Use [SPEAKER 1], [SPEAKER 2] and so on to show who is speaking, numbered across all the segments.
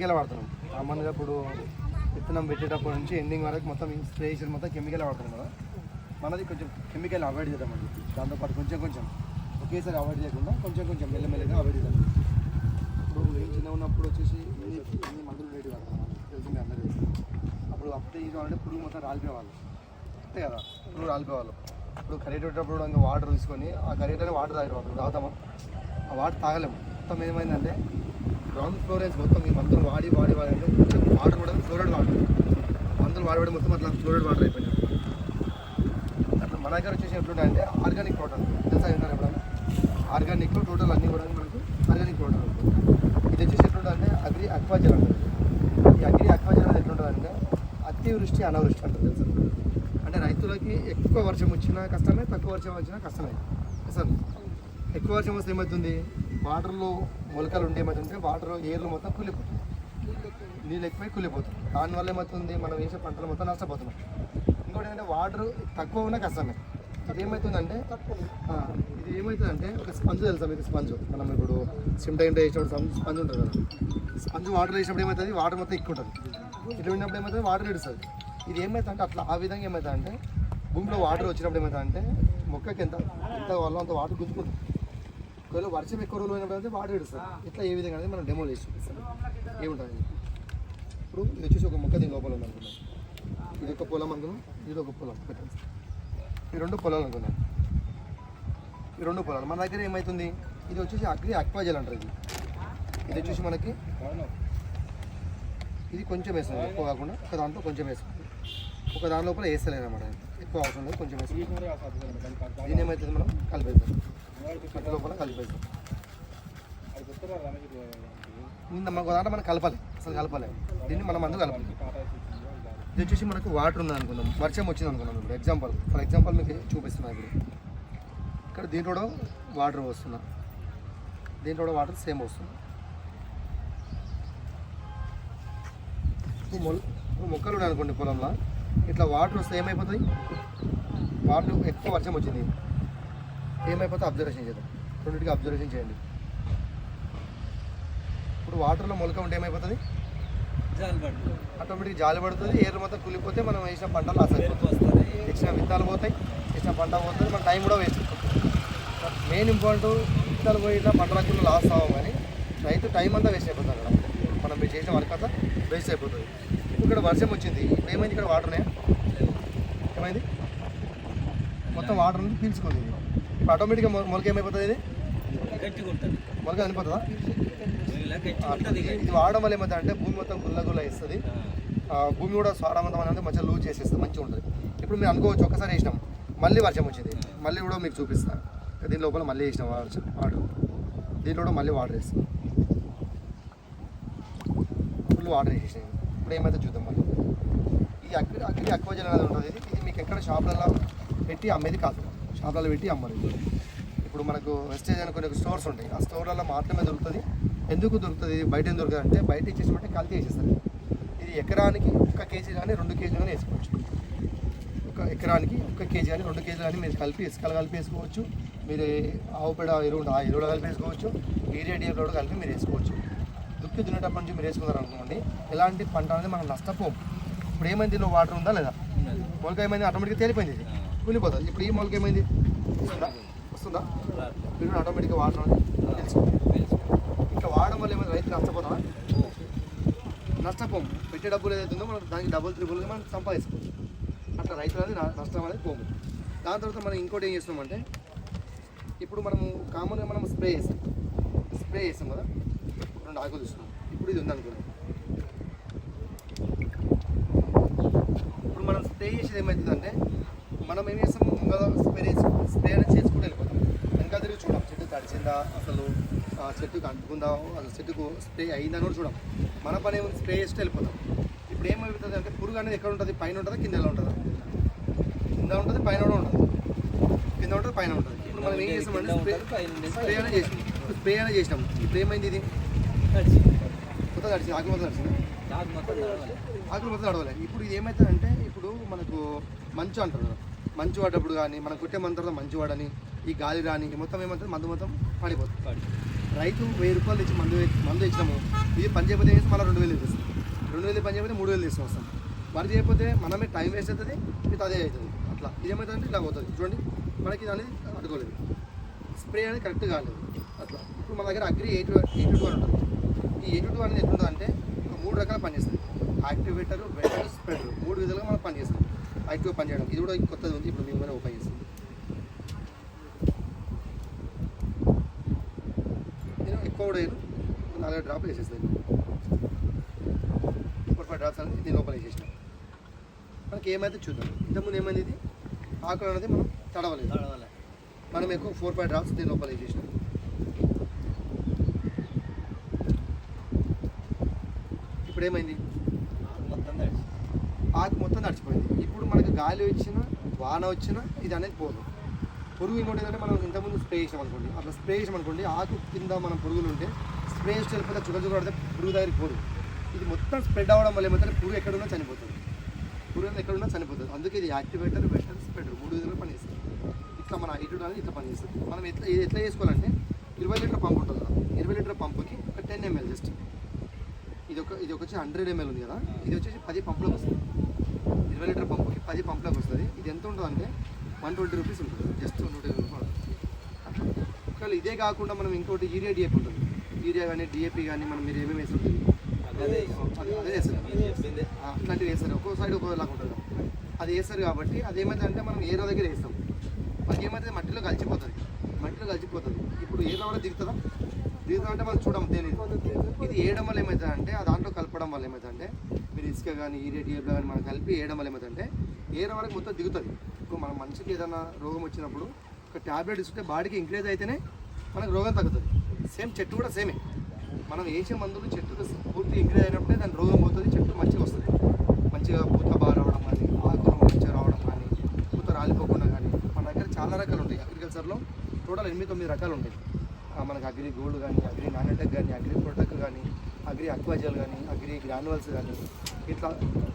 [SPEAKER 1] Chemical వాడుతున్నాం కామన్గా. ఇప్పుడు విత్తనం పెట్టేటప్పటి నుంచి ఎండింగ్ వరకు మొత్తం స్ప్రే చేసి మొత్తం కెమికల్ వాడుతున్నాం కదా. మనది కొంచెం కెమికల్ అవాయిడ్ చేద్దామండి. దాంతోపాటు కొంచెం ఒకేసారి అవాయిడ్ చేయకుండా కొంచెం మెల్లమెల్లగా అవాయిడ్ చేద్దాం. ఇప్పుడు నేను చిన్న ఉన్నప్పుడు వచ్చేసి ఎన్ని మందులు రేటు వాడతాం తెలిసింది అందరూ. అప్పుడు ఇది అంటే పురుగు మొత్తం రాలిపోయేవాళ్ళు అంతే కదా. పురుగు రాలిపోయేవాళ్ళు. ఇప్పుడు కరెక్ట్ పెట్టేటప్పుడు ఇంకా వాటర్ తీసుకొని ఆ కరెక్ట్ అని వాటర్ తాగేవాళ్ళు. తాగుతామా? ఆ వాటర్ తాగలేము. మొత్తం ఏమైందంటే గ్రౌండ్ ఫ్లోరెన్స్ మొత్తం ఈ మందులు వాడి అంటే కొంచెం వాటర్ కూడా ఫ్లోరైడ్ వాటర్, మందులు వాడి మొత్తం అట్లా ఫ్లోరైడ్ వాటర్ అయిపోయినాయి. అట్లా మన దగ్గర వచ్చేసి ఎట్లుంటాయంటే ఆర్గానిక్ టోటల్ తెలుసా ఏంటంటే ఎప్పుడైనా ఆర్గానిక్ టోటల్ అన్నీ కూడా మనకు ఆర్గానిక్ టోటల్. ఇది వచ్చేసి ఎట్లుంటుందంటే అగ్రి అక్వాజల్ అంటారు. ఈ అగ్రి అక్వాజల్ అనేది ఎట్లుంటుందంటే అతివృష్టి అనావృష్టి అంటారు తెలుసా. అంటే రైతులకి ఎక్కువ వర్షం వచ్చినా కష్టమే, తక్కువ వర్షం వచ్చినా కష్టమే. అసలు ఎక్కువ వర్షం వస్తే ఏమవుతుంది, వాటర్లో మొలకలు ఉంటే ఏమవుతుంటే వాటర్ ఏర్లు మొత్తం కూలిపోతుంది, నీళ్ళు ఎక్కువై కూలిపోతుంది. దానివల్ల ఏమవుతుంది, మనం వేసే పంటలు మొత్తం నష్టపోతున్నాం. ఇంకోటి ఏంటంటే వాటర్ తక్కువ ఉన్నా కష్టమే. ఇది ఏమవుతుందంటే ఒక స్పంజ్ తెలుసా మీకు? స్పంజ్ మనం ఇప్పుడు సిమ్టా ఇంట వేసినప్పుడు స్పంజ్ ఉంటుంది కదా. స్పంజ్ వాటర్ వేసినప్పుడు ఏమవుతుంది, వాటర్ మొత్తం ఎక్కువ ఉంటుంది. ఇట్లా ఉన్నప్పుడు ఏమవుతుంది, వాటర్ ఇడుస్తుంది. ఇది ఏమవుతుందంటే అట్లా ఆ విధంగా ఏమవుతుందంటే భూమిలో వాటర్ వచ్చినప్పుడు ఏమవుతుందంటే మొక్కకి ఎంత వల్ల అంత వాటర్ గుంజుకుంటుంది. ఒకవేళ వర్షం ఎక్కువ రోజులు అయినప్పుడు అయితే వాటర్ ఇడుస్తుంది. ఇట్లా ఏ విధంగా అనేది మనం డెమో చేసి చూపిస్తాం ఏముంటుంది. ఇప్పుడు ఇది వచ్చేసి ఒక మొక్క దీని లోపల ఉంది అనుకున్నాం. ఇది ఒక పొలం అనుకున్నాం, ఇది ఒక పొలం పెట్టండి. ఈ రెండు పొలాలు అనుకున్నాం. ఈ రెండు పొలాలు మన దగ్గర ఏమవుతుంది, ఇది వచ్చేసి అగ్రి అక్వాజల్ అంటారు. ఇది వచ్చేసి మనకి ఇది కొంచెం వేస్తుంది, ఎక్కువ కాకుండా ఒక దాంట్లో కొంచెం వేస్తుంది. ఒక దాని లోపల వేస్తలేదు అన్నమాట, ఎక్కువ అవసరం లేదు, కొంచెం వేస్తుంది. దీని ఏమవుతుంది, మనం కలిపేస్తాం, కట్ట లోపల కలిపేస్తాం. ఒక దాంట్లో మనం కలపాలి, అసలు కలపాలి. దీన్ని మనం అందుకు కలపాలి. ఇది వచ్చేసి మనకు వాటర్ ఉంది అనుకుందాం, వర్షం వచ్చింది అనుకున్నాం. ఇప్పుడు ఫర్ ఎగ్జాంపుల్ మీకు చూపిస్తున్నా. ఇప్పుడు ఇక్కడ దీంట్లో వాటర్ వస్తున్నా, దీంట్లో వాటర్ సేమ్ వస్తుంది. మొక్కలు ఉన్నాయి అనుకోండి పొలంలో, ఇట్లా వాటర్ వస్తే ఏమైపోతుంది, వాటర్ ఎక్కువ వర్షం వచ్చింది ఏమైపోతే అబ్జర్వేషన్ చేద్దాం. రెండింటికి అబ్జర్వేషన్ చేయండి. ఇప్పుడు వాటర్లో మొలక ఉంటే ఏమైపోతుంది, ఆటోమేటిక్ జాలి పడుతుంది. ఏరు మొత్తం కూలిపోతే మనం వేసిన పంటలు లాస్ అయిపోతుంది. వేసిన విత్తనాలు పోతాయి, వేసిన పంట పోతుంది, మన టైం కూడా వేస్ట్. మెయిన్ ఇంపార్టెంట్ విత్తనాలు పోయినా పంట రాకుండా లాస్ అవ్వం, కానీ రైతు టైం అంతా వేస్ట్ అయిపోతుంది. అక్కడ మనం చేసిన వర్క్ అంతా వేస్ట్ అయిపోతుంది. ఇక్కడ వర్షం వచ్చింది, ఇప్పుడు ఏమైంది, ఇక్కడ వాటర్ ఉన్నాయా, ఏమైంది, మొత్తం వాటర్ అనేది పీల్చుకుంది. ఇప్పుడు ఆటోమేటిక్గా మొలక ఏమైపోతుంది, ఇది మొలక చనిపోతుందా? ఇది వాడడం వల్ల ఏమవుతుంది, భూమి మొత్తం గుల్ల ఇస్తుంది. భూమి కూడా సారవంతం అనేది మంచిగా లూజ్ చేసేస్తుంది, మంచిగా ఉంటుంది. ఇప్పుడు మీరు అనుకోవచ్చు, ఒక్కసారి వేసినాం మళ్ళీ వర్షం వచ్చింది, మళ్ళీ కూడా మీకు చూపిస్తాను. దీని లోపల మళ్ళీ వేసినాం వాటర్, దీంట్లో కూడా మళ్ళీ వాటర్ వేస్తాం, ఫుల్ వాటర్ వేసేసాం. ఇప్పుడు ఏమైతే చూద్దాం. మళ్ళీ ఈ అగ్రి అక్వాజల్ అనేది ఉంటుంది. ఇది మీకు ఎక్కడ షాపులలో పెట్టి అమ్మేది కాదు, షాపులలో పెట్టి అమ్మరు. ఇప్పుడు మనకు వెస్టేజ్ అని కొన్ని స్టోర్స్ ఉంటాయి, ఆ స్టోర్లలో మాత్రమే దొరుకుతుంది. ఎందుకు దొరుకుతుంది, బయట ఏం దొరకదు అంటే బయట ఇచ్చేసినట్టే కల్తీ వేసేస్తారు. ఇది ఎకరానికి 1 కేజీ కానీ 2 కేజీలు కానీ వేసుకోవచ్చు. ఒక ఎకరానికి 1 కేజీ కానీ 2 కేజీలు కానీ మీరు కలిపి ఇసుకలు కలిపి వేసుకోవచ్చు. మీరు ఆవు పేడ ఎరువు ఆ ఎరువులు కలిపి వేసుకోవచ్చు. యూరియా డిఏపి కూడా కలిపి మీరు వేసుకోవచ్చు. దుక్కి దున్నేటప్పటి నుంచి మీరు వేసుకున్నారు అనుకోండి, ఎలాంటి పంట అనేది మనం నష్టపోం. ఇప్పుడు ఏమైంది, దీనిలో వాటర్ ఉందా లేదా, మొలక ఏమైంది, ఆటోమేటిక్గా తేలిపోయింది, ఇది కూలిపోతుంది. ఇప్పుడు ఈ మొలక ఏమైంది, వస్తుందా, మీరు ఆటోమేటిక్గా వాటర్ అనేది తెలుసుకుంటాం. ఇట్లా వాడడం వల్ల ఏమైనా రైతు నష్టపోతామా, నష్టపోము. పెట్టే డబ్బులు ఏదైతే ఉందో మనం దానికి డబుల్ త్రిబుల్గా మనం సంపాదించుకోవచ్చు. అట్లా రైతులు అనేది నష్టం అనేది పోము. దాని తర్వాత మనం ఇంకోటి ఏం చేస్తున్నామంటే, ఇప్పుడు మనము కామన్గా మనం స్ప్రే చేస్తాం కదా. 2 ఆకులు చూస్తున్నాం, ఇప్పుడు ఇది ఉందనుకున్నాం. ఇప్పుడు మనం స్ప్రే చేసేది ఏమవుతుందంటే, మనం ఏం చేస్తాం, ముంగల స్ప్రే అనేది చేసుకుంటూ వెళ్ళిపోతాం. వెనక తిరిగి చూడం, చెట్టు తడిచిందా, అసలు చెట్టుకు అంటుకుందా, అసలు చెట్టుకు స్ప్రే అయిందని కూడా చూడం. మన పని ఏమైనా స్ప్రే చేస్తూ వెళ్ళిపోతాం. ఇప్పుడు ఏమవుతుంది అంటే, పురుగు అనేది ఎక్కడ ఉంటుంది, పైన ఉంటుందా కింద ఉంటుందా, కింద ఉంటుంది పైన కూడా ఉంటుంది, కింద ఉంటుంది పైన ఉంటుంది. ఇప్పుడు మనం ఏం చేస్తామంటే స్ప్రే అనేది చేసినాం. ఇప్పుడు ఏమైంది, ఇది మొత్తం తడిచింది, ఆకులు మొత్తం తడిచింది, ఆకులు మొత్తం తడవలేదు. ఇప్పుడు ఇది ఏమవుతుందంటే, ఇప్పుడు మనకు మంచు అంటారు కదా, మంచు పడ్డప్పుడు కానీ మనం కుట్టే మంత్రంలో మంచు వాడని ఈ గాలి రాని మొత్తం ఏమవుతుంది, మందు మొత్తం పడిపోతుంది. రైతు 1000 రూపాయలు ఇచ్చి మందు ఇచ్చినాము, ఇది పని చేయకపోతే వేసి మళ్ళీ 2000 తెస్తాం, 2000 పని చేయకపోతే 3000 తీసుకొని వస్తాం. పని చేయకపోతే మనమే టైం వేస్ట్ అవుతుంది, ఇది అదే అవుతుంది. అట్లా ఇదేమవుతుందంటే ఇలా పోతుంది. చూడండి మనకి ఇది అనేది అడ్డుకోలేదు, స్ప్రే అనేది కరెక్ట్ కాలేదు. అట్లా ఇప్పుడు మన దగ్గర అగ్రి 821 ఉంటుంది. ఈ 821 అనేది ఎట్లుంటుంది అంటే 3 రకాల పని చేస్తుంది. యాక్టివేటర్, వెటర్, స్ప్రెడర్ 3 విధాలుగా మనం పని చేస్తాం. యాక్టివ్ పని చేయడం ఇది కూడా కొత్తది ఉంది, ఇప్పుడు మేము ఓపెన్ చేస్తాం. నేను ఎక్కువ కూడా 4 డ్రాప్ వేసేస్తాను, 4-5 డ్రాప్స్ అనేది దీని ఓపెన్ వేసేసిన. మనకి ఏమైతే చూద్దాం. ఇంతకుముందు ఏమైంది, ఇది ఆకులు అనేది మనం తడవలేదు, మనం ఎక్కువ 4-5 డ్రాప్స్ దీని లోపల వేసేసినాం. ఇప్పుడు ఏమైంది, ఆకు మొత్తం తడిచిపోయింది. ఇప్పుడు మనకు గాలి వచ్చినా వాన వచ్చినా ఇది అనేది పోదు. పురుగు ఇంకోటి ఏంటంటే మనం ఇంతకుముందు స్ప్రే చేసాం అనుకోండి, అట్లా స్ప్రే చేసాం అనుకోండి, ఆకు కింద మనం పురుగులు ఉంటే స్ప్రే చేసి వెళ్ళిపోతే చుక్క పడితే పురుగు దగ్గరికి పోదు. ఇది మొత్తం స్ప్రెడ్ అవ్వడం వల్ల ఏమంటే పురుగు ఎక్కడున్నా చనిపోతుంది, పురుగు ఎక్కడున్నా చనిపోతుంది. అందుకే ఇది యాక్టివేటర్, వెటర్, స్ప్రెడర్ 3 విధాలుగా పనిచేస్తుంది. ఇట్లా మన ఐటెడ్ అనేది ఇట్లా పనిచేస్తుంది. మనం ఎట్లా చేసుకోవాలంటే 20 లీటర్ పంప్ ఉంటుంది కదా, 20 లీటర్ పంపుకి ఒక 10 ml జస్ట్. ఇది వచ్చి 100 ml ఉంది కదా, ఇది వచ్చేసి 10 పంపులకు వస్తుంది. 20 లీటర్ పంపుకి 10 పంపులకు వస్తుంది. ఇది ఎంత ఉంటుంది అంటే 120 రూపీస్ ఉంటుంది, జస్ట్ 120 రూపాయలు. ఒకవేళ ఇదే కాకుండా మనం ఇంకోటి యూరియా డిఏపి ఉంటుంది, యూరియా కానీ డిఏపి కానీ మనం మీరు ఏమేమి వేసి ఉంటుంది అదే వేస్తారు, అట్లాంటివి వేస్తారు. ఒక్కో సైడ్ ఒక్కోలాగా ఉంటుంది, అది వేస్తారు. కాబట్టి అదేమైందంటే మనం ఏరో దగ్గర వేస్తాం, మనకి ఏమైతే మట్టిలో కలిసిపోతుంది. ఇప్పుడు ఏదో కూడా దిగుతుందా అంటే మనం చూడడం తెలియదు. ఇది వేయడం వల్ల ఏమవుతుందంటే ఆ దాంట్లో కలపడం వల్ల ఏమవుతుందంటే మీరు ఇసుక కానీ యూరియా డిఏపి కానీ మనం కలిపి వేయడం వల్ల ఏమవుతుందంటే ఏరో వరకు మొత్తం దిగుతుంది. ఇప్పుడు మన మనిషికి ఏదైనా రోగం వచ్చినప్పుడు ఒక ట్యాబ్లెట్ ఇస్తుంటే బాడీకి ఇంక్రీజ్ అయితేనే మనకు రోగం తగ్గుతుంది. సేమ్ చెట్టు కూడా సేమే, మనం వేసే మందులు చెట్టుకు పూర్తి ఇంక్రీజ్ అయినప్పుడే దాని రోగం పోతుంది, చెట్టు మంచిగా వస్తుంది. మంచిగా పూత బాగా రావడం కానీ, ఆకులు మంచిగా రావడం కానీ, పూత రాలిపోకుండా కానీ. మన దగ్గర చాలా రకాలు ఉంటాయి అగ్రికల్చర్లో, టోటల్ 8-9 రకాలు ఉంటాయి. మనకు అగ్రి గోల్డ్ కానీ, అగ్రి నానటెక్ కానీ, అగ్రి ప్రొటెక్ట్ కానీ, అగ్రి అక్వాజల్ కానీ, అగ్రి గ్రాన్యువల్స్ కానీ, ఇట్లా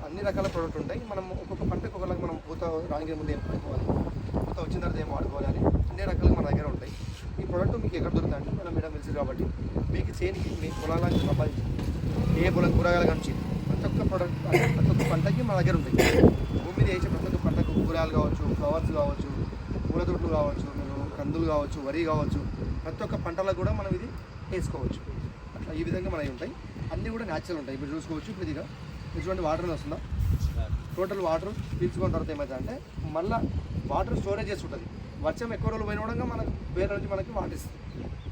[SPEAKER 1] అన్ని రకాల ప్రోడక్ట్ ఉంటాయి. మనం ఒక్కొక్క పంటకు ఒకలాగా మనం పూత రానికి ముందు ఏం వాడుకోవాలి, పూత వచ్చిన తర్వాత ఏం వాడుకోవాలి అని అన్ని రకాలుగా మన దగ్గర ఉంటాయి. ఈ ప్రోడక్ట్ మీకు ఎక్కడ దొరుకుతుందంటే మనం మేడం తెలుసు కాబట్టి మీకు చేనికి మీ పొలాలకు సంబంధించి ఏ పొలం కూరగాయల నుంచి ప్రతి ఒక్క ప్రోడక్ట్ ప్రతి ఒక్క పంటకి మన దగ్గర ఉంటాయి. భూమి మీద వేసే ప్రతి ఒక్క పంటకు కూరగాయలు కావచ్చు, ఫ్లవర్స్ కావచ్చు, పూల తోటలు కావచ్చు, మీరు కందులు కావచ్చు, వరి కావచ్చు, ప్రతి ఒక్క పంటలకు కూడా మనం ఇది వేసుకోవచ్చు. అట్లా ఈ విధంగా మనవి ఉంటాయి. అన్నీ కూడా న్యాచురల్ ఉంటాయి. ఇప్పుడు చూసుకోవచ్చు, ఇప్పుడు ఇదిగా ఇటువంటి వాటర్ వస్తుందా, టోటల్ వాటర్ పీల్చుకున్న తర్వాత ఏమవుతుంది అంటే మళ్ళీ వాటర్ స్టోరేజ్ చేసి ఉంటుంది. వర్షం ఎక్కువ రోజులు పోయిన కూడా మనకు వేరే నుంచి మనకి వాటర్ ఇస్తుంది.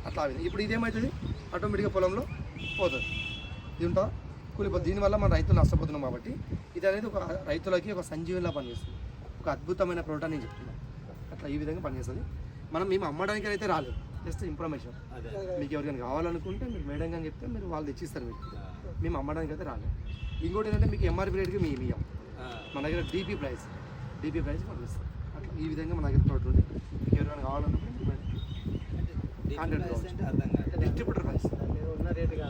[SPEAKER 1] అట్లా ఇప్పుడు ఇదేమవుతుంది ఆటోమేటిక్గా పొలంలో పోతుంది. ఇది ఉంటుందా కూలిపోతుంది. దీనివల్ల మన రైతులు నష్టపోతున్నాం. కాబట్టి ఇది అనేది ఒక రైతులకి ఒక సంజీవిలా పనిచేస్తుంది, ఒక అద్భుతమైన ప్రోడక్ట్ అని నేను చెప్తున్నాను. అట్లా ఈ విధంగా పనిచేస్తుంది. మేము అమ్మడానికి అయితే రాలేదు, జస్ట్ ఇన్ఫర్మేషన్. మీకు ఎవరికైనా కావాలనుకుంటే మీరు మేడం కానీ చెప్తే మీరు వాళ్ళు తెచ్చిస్తారు. మేము అమ్మడానికి అయితే రాలేదు. ఇంకోటి ఏంటంటే మీకు ఎంఆర్పీ రేట్కి మేము ఇయ్యం, మన దగ్గర డీపీ ప్రైస్ పంపిస్తాం. అట్లా ఈ విధంగా మన దగ్గర ప్రోడక్ట్ ఉంది. మీకు ఎవరైనా కావాలనుకుంటే డిస్ట్రిబ్యూటర్ ప్రైస్,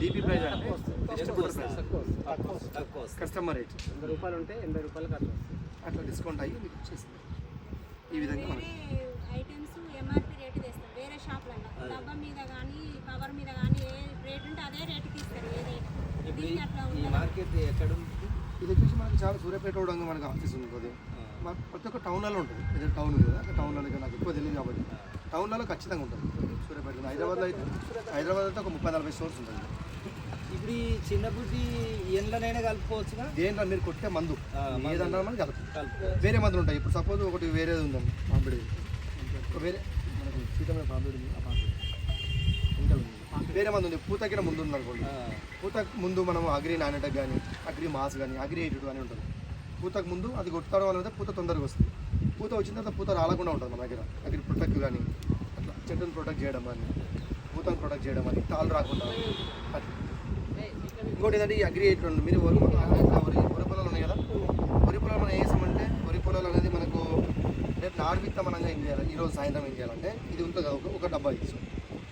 [SPEAKER 1] డీపీ ప్రైస్ అంటే డిస్ట్రిబ్యూటర్ ప్రైస్, కస్టమర్ రేట్
[SPEAKER 2] 100 రూపాయలు ఉంటే 80 రూపాయలకి
[SPEAKER 1] అట్లా డిస్కౌంట్ అయ్యి మీకు వచ్చేస్తుంది. ఈ విధంగా మనకి
[SPEAKER 3] ఐటమ్స్ ఎంఆర్పీ రేటు తెస్తారు. వేరే షాప్లలో డబ్బా మీద కానీ కవర్ మీద కానీ ఏ రేట్ ఉంటే అదే రేటుకి ఇస్తారు. ఏ రేట్
[SPEAKER 2] ఈ మార్కెట్ ఎక్కడ ఉంటుంది?
[SPEAKER 1] ఇది వచ్చేసి మనకి చాలా సూర్యాపేట కూడా మనకి ఆఫీస్ ఉంటుంది. ప్రతి ఒక్క టౌన్లలో ఉంటుంది. ఏదో టౌన్ ఉంది కదా, టౌన్లో నాకు ఎక్కువ తెలియదు కాబట్టి టౌన్లలో ఖచ్చితంగా ఉంటుంది. సూర్యాపేట హైదరాబాద్లో అయితే ఒక 30-40 స్టోర్స్ ఉంటుంది.
[SPEAKER 2] ఇప్పుడు ఈ చిన్న బుద్ధి ఎండ్లనైనా కలుపుకోవచ్చుగా?
[SPEAKER 1] దేంట్లో మీరు కొట్టే మందు ఏదన్నా మనం కలుపు. వేరే మందులు ఉంటాయి. ఇప్పుడు సపోజ్ ఒకటి వేరేది ఉందండి, పాంపిడి వేరే మనకు సీతమైన పాంపిడి ఉంది, ఆ పాంపిడి ఇంకా వేరే మందు ఉంది. పూతకిన ముందు ఉంది అనుకోండి, పూతకు ముందు మనం అగ్రి నానటెక్ కానీ, అగ్రి మాస్ కానీ, అగ్రి 82 అని ఉంటుంది. పూతకు ముందు అది కొట్టడం వల్ల పూత తొందరగా వస్తుంది. పూత వచ్చిన తర్వాత పూత రాలకుండా ఉంటుంది మన దగ్గర. అగ్రి ప్రొటెక్ట్ కానీ, అట్లా చెట్టును ప్రొటెక్ట్ చేయడం కానీ, పూతను ప్రొటెక్ట్ చేయడం అని, తాళ్ళు రాకుండా. ఇంకోటి ఏంటంటే ఈ అగ్రి 82 మీరు వరి పొలాలు ఉన్నాయి కదా, వరి పొలాలు మనం ఏం చేస్తామంటే వరి పొలాలు అనేది మనకు రేపు నారు విత్తమనంగా ఏం చేయాలి, ఈరోజు సాయంత్రం ఏం చేయాలంటే ఇది ఉంటుంది కదా, ఒక డబ్బా తీసుకో,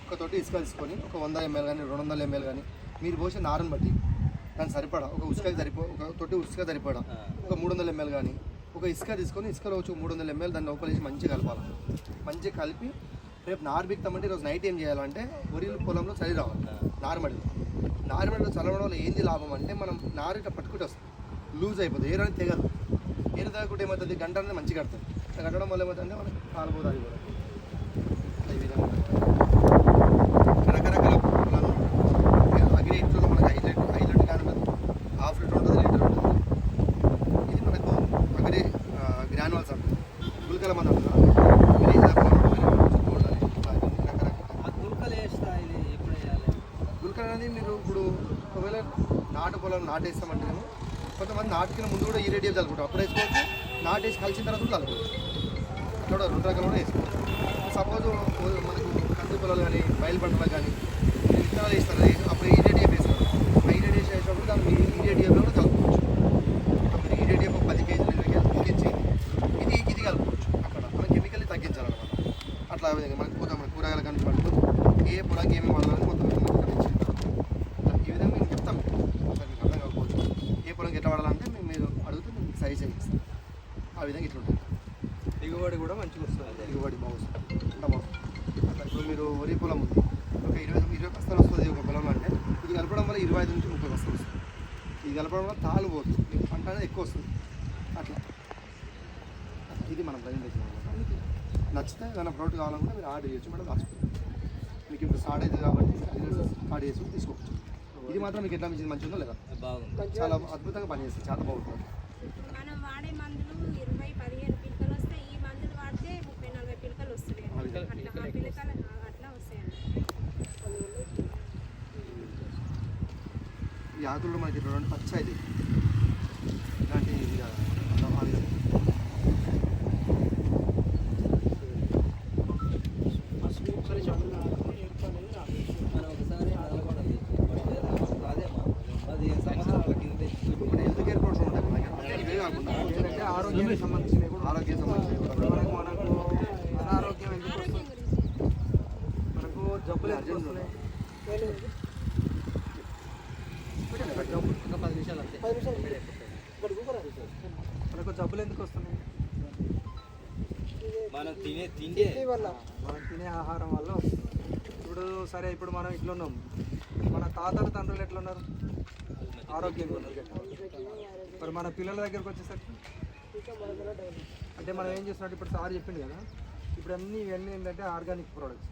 [SPEAKER 1] ఒక తోటి ఇసుక తీసుకొని ఒక 100 ml కానీ 200 ml కానీ మీరు పోసే నారుని బట్టి దానికి సరిపడా ఒక తొట్టి ఉసుక సరిపడా ఒక 300 ml కానీ ఒక ఇసుక తీసుకొని ఇసుకలో వచ్చి 300 ml దాన్ని లోపలేసి మంచిగా కలపాలి. మంచిగా కలిపి రేపు నారు బిక్తామంటే ఈరోజు నైట్ ఏం చేయాలంటే వరి పొలంలో చలి రావాలి నారుమడిలో చల్లవడం వల్ల ఏంది లాభం అంటే మనం నారు ఇట్లా పట్టుకుంటే వస్తుంది లూజ్ అయిపోతుంది ఏరు అనేది తెగదు ఏరు తెగకుంటే ఏమవుతుంది గంట అనేది మంచిగా కడుతుంది ఇట్లా కట్టడం వల్ల ఏమవుతుంది మనకి కాలిపోతుంది అది కూడా ఈ విధంగా రకరకాల పొలాలు అగ్రి ఇంట్లో మనకి 5 లీటర్ కానీ ఉంటుంది, ½ లీటర్ ఉంటుంది, లీటర్ ఉంటుంది. ఇది మనకు అగ్రి గ్రాన్యువల్స్ అంటుంది, గుళికల మంది అంటున్నారు. గుళికలు అనేది మీరు ఇప్పుడు ఒకవేళ నాటు పొలం నాటేస్తామంటేనేమో కొంతమంది నాటుకిన ముందు కూడా ఈ రేడియం చల్లుకుంటారు, అప్పుడు వేసుకోవచ్చు. నాటేసి కలిసిన తర్వాత కూడా చల్లుకోవచ్చు. అట్లా కూడా 2 రకాలు కూడా వేసుకోవచ్చు. సపోజ్ మనకు కంది పొలాలు కానీ బయలు పంటలు కానీ విత్తనాలు వేస్తారు, అప్పుడు ఈ రేడియం వేస్తారు. ఈ రేడియం వేసినప్పుడు దాన్ని ఈ రేడియం కూడా కలుపుకోవచ్చు. అప్పుడు ఈ రేడియం 10 కేజీలు 20 కేజీలు తగ్గించి ఇది కలుపుకోవచ్చు. అక్కడ మనం కెమికల్ని తగ్గించాలన్నమాట. అట్లా ఆ విధంగా మనకు మన కూరగాయల కానీ పంటలు ఏ పొలానికి ఏమేమి వాడాలని మొత్తం ఈ విధంగా మేము చెప్తాం. ఒకసారి మీకు అర్థం కాకపోవచ్చు ఏ పొలంకి ఎట్లా వాడాలంటే మీరు అడిగితే మీకు సజెస్ట్ చేయిస్తాం. ఆ విధంగా ఇట్లా ఉంటుంది.
[SPEAKER 2] దిగుబడి కూడా మంచిగా వస్తుంది.
[SPEAKER 1] దిగుబడి బాగుంటుంది, అంత బాగుంటుంది. అట్లా ఇప్పుడు మీరు వరి పొలం ఉంది, ఒక 20 బస్తాలు వస్తుంది ఒక పొలంలో అంటే ఇది కలపడం వల్ల 25 నుంచి 30 బస్తాలు వస్తుంది. ఇది కలపడం వల్ల తాళ్ళు పోతుంది, మీకు పంట అనేది ఎక్కువ వస్తుంది. అట్లా ఇది మనం ప్రజెంటేషన్ అనమాట. నచ్చితే ఏమైనా ప్రోడక్ట్ కావాలనుకుంటే మీరు ఆర్డర్ చేయొచ్చు మేడం. రాసుకోండి, మీకు ఇప్పుడు స్టార్ట్ అవుతుంది కాబట్టి స్టార్ట్ చేసుకుని తీసుకోవచ్చు. ఇది మాత్రం మీకు ఎట్లా అనిపించింది, మంచిగా ఉందో లేదా?
[SPEAKER 2] బాగుంది,
[SPEAKER 1] చాలా అద్భుతంగా పనిచేస్తుంది, చాలా బాగుంటుంది.
[SPEAKER 3] మనం వాడే మందులు 20-15 పిలకలు వస్తాయి. ఈ మందులు వాడితే 30-40 పిలకలు వస్తాయి. అట్లా పిలకలు అట్లా వస్తాయండి.
[SPEAKER 1] ఈ ఆకులు మనకి 2 పచ్చ ఇది ఇలాంటి ఇది కాదు. ఆ విధంగా
[SPEAKER 2] మనం ఒకసారి అదే 15 సంవత్సరాల కింద
[SPEAKER 1] ఇప్పుడు హెల్త్ కేర్ ప్రోడక్ట్స్ ఉంటాయి మన దగ్గర. ఇవే కాకుండా
[SPEAKER 4] ఏంటంటే ఆరోగ్యానికి సంబంధించినవి కూడా
[SPEAKER 1] ఆరోగ్యం సంబంధించి
[SPEAKER 4] మనకు అనారోగ్యం ఎందుకు
[SPEAKER 3] ఆరోగ్యం
[SPEAKER 4] వస్తుంది,
[SPEAKER 3] గురించి
[SPEAKER 4] మనకు జబ్బులు ఎందుకు వస్తున్నాయి,
[SPEAKER 2] ఒక 10 నిమిషాలు అంతే.
[SPEAKER 4] మనకు జబ్బులు ఎందుకు వస్తున్నాయి?
[SPEAKER 2] మనం తినే తిండే
[SPEAKER 4] మనం తినే ఆహారం వల్ల వస్తుంది. ఇప్పుడు సరే, ఇప్పుడు మనం ఇట్లా ఉన్నాం, మన తాతలు తండ్రులు ఎట్లా ఉన్నారు? ఆరోగ్యంగా ఉన్నారు. మరి మన పిల్లల దగ్గరకు వచ్చేసరికి అంటే మనం ఏం చేస్తున్నట్టు ఇప్పుడు సార్ చెప్పిండు కదా, ఇప్పుడు ఇవన్నీ ఏంటంటే ఆర్గానిక్ ప్రోడక్ట్స్.